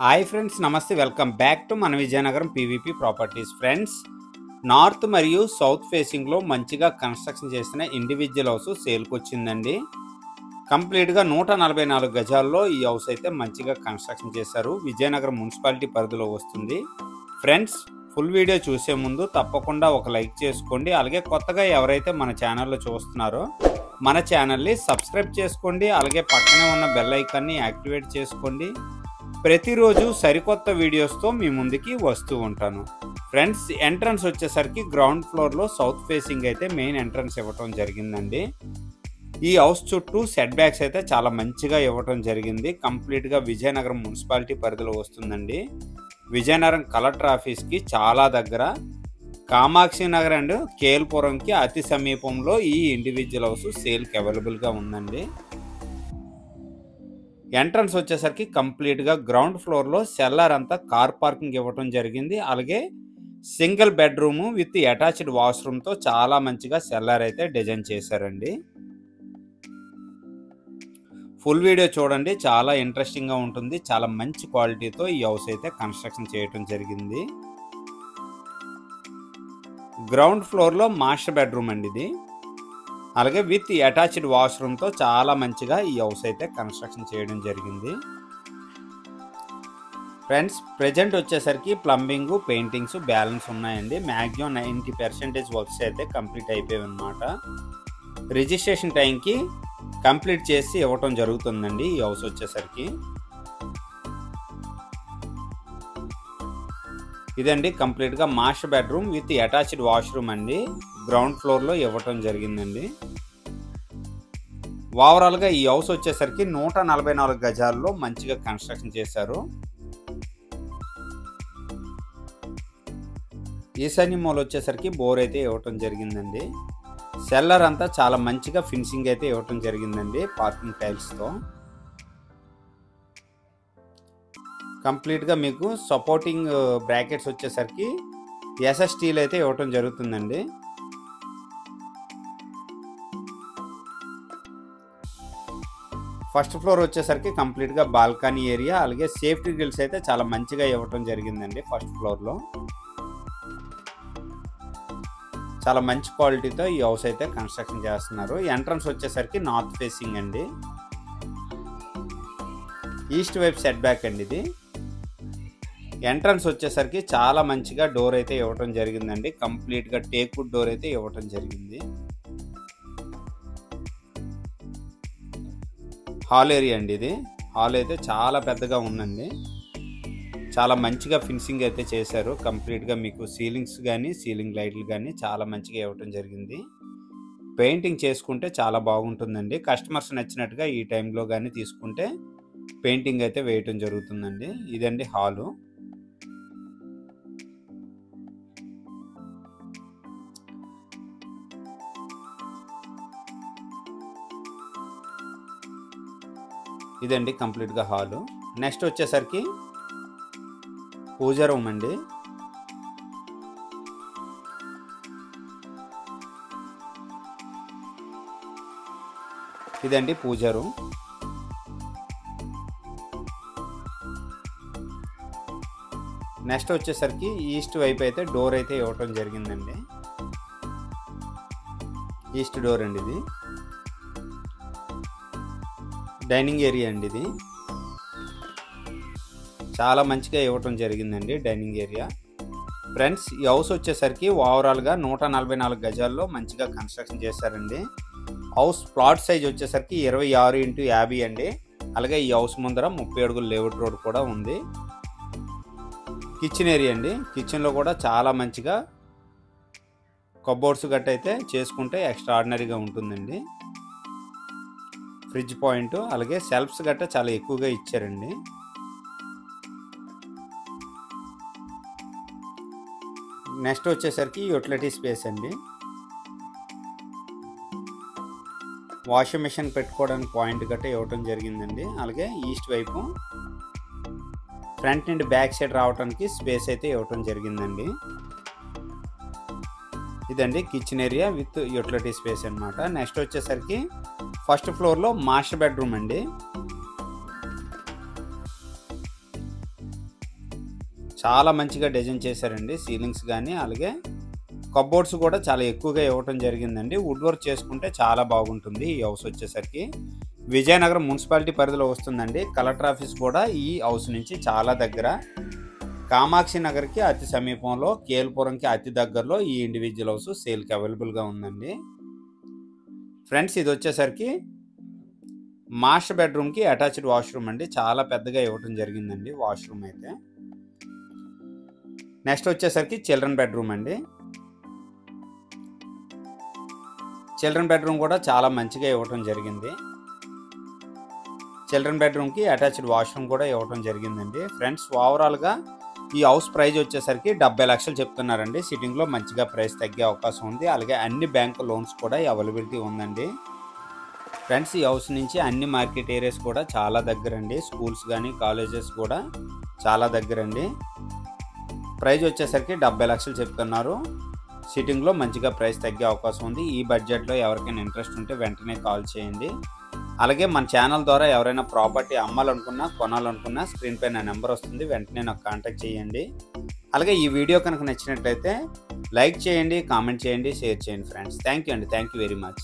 Hi friends, నమస్తే. Welcome back to మన Vizianagaram PVP properties. Friends, north మరియు సౌత్ ఫేసింగ్లో మంచిగా కన్స్ట్రక్షన్ చేసిన ఇండివిజువల్ హౌస్ సేల్కి వచ్చిందండి. కంప్లీట్గా 144 గజాల్లో ఈ హౌస్ అయితే మంచిగా కన్స్ట్రక్షన్ చేశారు. విజయనగరం మున్సిపాలిటీ పరిధిలో వస్తుంది. ఫ్రెండ్స్, ఫుల్ వీడియో చూసే ముందు తప్పకుండా ఒక లైక్ చేసుకోండి. అలాగే కొత్తగా ఎవరైతే మన ఛానల్లో చూస్తున్నారో మన ఛానల్ని సబ్స్క్రైబ్ చేసుకోండి. అలాగే పక్కనే ఉన్న బెల్ ఐకాన్ని యాక్టివేట్ చేసుకోండి. ప్రతిరోజు సరికొత్త వీడియోస్తో మీ ముందుకి వస్తూ ఉంటాను. ఫ్రెండ్స్, ఎంట్రన్స్ వచ్చేసరికి గ్రౌండ్ ఫ్లోర్లో సౌత్ ఫేసింగ్ అయితే మెయిన్ ఎంట్రన్స్ ఇవ్వటం జరిగిందండి. ఈ హౌస్ చుట్టూ సెట్ బ్యాక్స్ అయితే చాలా మంచిగా ఇవ్వటం జరిగింది. కంప్లీట్గా విజయనగరం మున్సిపాలిటీ పరిధిలో వస్తుందండి. విజయనగరం కలెక్టర్ ఆఫీస్కి చాలా దగ్గర, కామాక్షి నగర్ అండ్ కేల్పురంకి అతి సమీపంలో ఈ ఇండివిజువల్ హౌస్ సేల్కి అవైలబుల్గా ఉందండి. ఎంట్రన్స్ వచ్చేసరికి కంప్లీట్గా గ్రౌండ్ ఫ్లోర్లో సెల్లార్ అంతా కార్ పార్కింగ్ ఇవ్వటం జరిగింది. అలాగే సింగిల్ బెడ్రూమ్ విత్ అటాచ్డ్ వాష్రూమ్తో చాలా మంచిగా సెల్లార్ అయితే డిజైన్ చేశారండి. ఫుల్ వీడియో చూడండి, చాలా ఇంట్రెస్టింగ్గా ఉంటుంది. చాలా మంచి క్వాలిటీతో ఈ హౌస్ అయితే కన్స్ట్రక్షన్ చేయటం జరిగింది. గ్రౌండ్ ఫ్లోర్లో మాస్టర్ బెడ్రూమ్ అండి ఇది. అలాగే విత్ అటాచ్డ్ వాష్రూమ్తో చాలా మంచిగా ఈ హౌస్ అయితే కన్స్ట్రక్షన్ చేయడం జరిగింది. ఫ్రెండ్స్, ప్రజెంట్ వచ్చేసరికి ప్లంబింగ్, పెయింటింగ్స్ బ్యాలెన్స్ ఉన్నాయండి. మ్యాక్సిమం 90% వర్క్స్ అయితే కంప్లీట్ అయిపోయాయి అన్నమాట. రిజిస్ట్రేషన్ టైంకి కంప్లీట్ చేసి ఇవ్వటం జరుగుతుందండి ఈ హౌస్ వచ్చేసరికి. ఇదండి కంప్లీట్గా master bedroom with attached washroom అండి. గ్రౌండ్ ఫ్లోర్లో ఇవ్వటం జరిగిందండి. ఓవరాల్గా ఈ హౌస్ వచ్చేసరికి 144 గజాల్లో మంచిగా కన్స్ట్రక్షన్ చేశారు. ఈశాన్య మూల వచ్చేసరికి బోర్ అయితే ఇవ్వటం జరిగిందండి. సెల్లర్ అంతా చాలా మంచిగా ఫినిషింగ్ అయితే ఇవ్వటం జరిగిందండి పార్కింగ్ టైల్స్తో. కంప్లీట్గా మీకు సపోర్టింగ్ బ్రాకెట్స్ వచ్చేసరికి ఎస్ఎస్ స్టీల్ అయితే ఇవ్వటం జరుగుతుందండి. ఫస్ట్ ఫ్లోర్ వచ్చేసరికి కంప్లీట్గా బాల్కనీ ఏరియా, అలాగే సేఫ్టీ గ్రిల్స్ అయితే చాలా మంచిగా ఇవ్వటం జరిగిందండి. ఫస్ట్ ఫ్లోర్లో చాలా మంచి క్వాలిటీతో ఈ హౌస్ అయితే కన్స్ట్రక్షన్ చేస్తున్నారు. ఎంట్రన్స్ వచ్చేసరికి నార్త్ ఫేసింగ్ అండి. ఈస్ట్ వైపు సెట్ బ్యాక్ అండి ఇది. ఎంట్రన్స్ వచ్చేసరికి చాలా మంచిగా డోర్ అయితే ఇవ్వటం జరిగిందండి. కంప్లీట్గా టేక్వుడ్ డోర్ అయితే ఇవ్వటం జరిగింది. హాల్ ఏరియా అండి ఇది. హాల్ అయితే చాలా పెద్దగా ఉందండి. చాలా మంచిగా ఫినిషింగ్ అయితే చేశారు. కంప్లీట్గా మీకు సీలింగ్స్ కానీ సీలింగ్ లైట్లు కానీ చాలా మంచిగా ఇవ్వటం జరిగింది. పెయింటింగ్ చేసుకుంటే చాలా బాగుంటుందండి. కస్టమర్స్ నచ్చినట్టుగా ఈ టైంలో కానీ తీసుకుంటే పెయింటింగ్ అయితే వేయటం జరుగుతుందండి. ఇదండి హాలు. ఇదండి కంప్లీట్గా హాలు. నెక్స్ట్ వచ్చేసరికి పూజా రూమ్ అండి. ఇదండి పూజా రూమ్. నెక్స్ట్ వచ్చేసరికి ఈస్ట్ వైపు అయితే డోర్ అయితే ఇవ్వటం జరిగిందండి. ఈస్ట్ డోర్ అండి ఇది. డైనింగ్ ఏరియా అండి ఇది. చాలా మంచిగా ఇవ్వటం జరిగిందండి డైనింగ్ ఏరియా. ఫ్రెండ్స్, ఈ హౌస్ వచ్చేసరికి ఓవరాల్గా 144 గజాల్లో మంచిగా కన్స్ట్రక్షన్ చేశారండి. హౌస్ ప్లాట్ సైజ్ వచ్చేసరికి 26x50 అండి. అలాగే ఈ హౌస్ ముందర 30 అడుగుల లేఅవుట్ రోడ్ కూడా ఉంది. కిచెన్ ఏరియా అండి. కిచెన్లో కూడా చాలా మంచిగా కబోర్డ్స్ గట్ట అయితే చేసుకుంటే ఎక్స్ట్రాడినరీగా ఉంటుందండి. ఫ్రిడ్జ్ పాయింట్, అలాగే సెల్ఫ్స్ గట్ట చాలా ఎక్కువగా ఇచ్చారండి. నెక్స్ట్ వచ్చేసరికి యూటిలిటీ స్పేస్ అండి. వాషింగ్ మెషిన్ పెట్టుకోవడానికి పాయింట్ గట్ట ఇవ్వటం జరిగిందండి. అలాగే ఈస్ట్ వైపు ఫ్రంట్ నుండి బ్యాక్ సైడ్ రావడానికి స్పేస్ అయితే ఇవ్వటం జరిగిందండి. ఇదండి kitchen area with utility space అన్నమాట. నెక్స్ట్ వచ్చేసరికి ఫస్ట్ ఫ్లోర్లో మాస్టర్ బెడ్రూమ్ అండి. చాలా మంచిగా డిజైన్ చేశారండి. సీలింగ్స్ కానీ అలాగే కబోర్డ్స్ కూడా చాలా ఎక్కువగా ఇవ్వటం జరిగిందండి. వుడ్ వర్క్ చేసుకుంటే చాలా బాగుంటుంది. ఈ హౌస్ వచ్చేసరికి విజయనగరం మున్సిపాలిటీ పరిధిలో వస్తుందండి. కలెక్టర్ ఆఫీస్ కూడా ఈ హౌస్ నుంచి చాలా దగ్గర. కామాక్షి నగర్కి అతి సమీపంలో, కేల్పురంకి అతి దగ్గరలో ఈ ఇండివిజువల్ హౌస్ సేల్కి అవైలబుల్గా ఉందండి. ఫ్రెండ్స్ ఇది వచ్చేసరికి మాస్టర్ బెడ్రూమ్కి అటాచ్డ్ వాష్రూమ్ అండి. చాలా పెద్దగా ఇవ్వటం జరిగిందండి వాష్రూమ్ అయితే. నెక్స్ట్ వచ్చేసరికి చిల్డ్రన్ బెడ్రూమ్ అండి. చిల్డ్రన్ బెడ్రూమ్ కూడా చాలా మంచిగా ఇవ్వటం జరిగింది. చిల్డ్రన్ బెడ్రూమ్కి అటాచ్డ్ వాష్రూమ్ కూడా ఇవ్వటం జరిగిందండి. ఫ్రెండ్స్ ఓవరాల్గా ఈ హౌస్ ప్రైస్ వచ్చేసరికి 70 లక్షలు చెప్తున్నారండి. సిట్టింగ్లో మంచిగా ప్రైస్ తగ్గే అవకాశం ఉంది. అలాగే అన్ని బ్యాంకు లోన్స్ కూడా అవైలబిలిటీ ఉందండి. ఫ్రెండ్స్ ఈ హౌస్ నుంచి అన్ని మార్కెట్ ఏరియాస్ కూడా చాలా దగ్గరండి. స్కూల్స్ కానీ కాలేజెస్ కూడా చాలా దగ్గరండి. ప్రైస్ వచ్చేసరికి 70 లక్షలు చెప్తున్నారు. సిట్టింగ్లో మంచిగా ప్రైస్ తగ్గే అవకాశం ఉంది. ఈ బడ్జెట్లో ఎవరికైనా ఇంట్రెస్ట్ ఉంటే వెంటనే కాల్ చేయండి. అలాగే మన ఛానల్ ద్వారా ఎవరైనా ప్రాపర్టీ అమ్మాలనుకున్నా కొనాలనుకున్నా స్క్రీన్ పై నా నెంబర్ వస్తుంది, వెంటనే నాకు కాంటాక్ట్ చేయండి. అలాగే ఈ వీడియో కనుక నచ్చినట్లయితే లైక్ చేయండి, కామెంట్ చేయండి, షేర్ చేయండి ఫ్రెండ్స్. థ్యాంక్ యూ అండి. Thank you very much.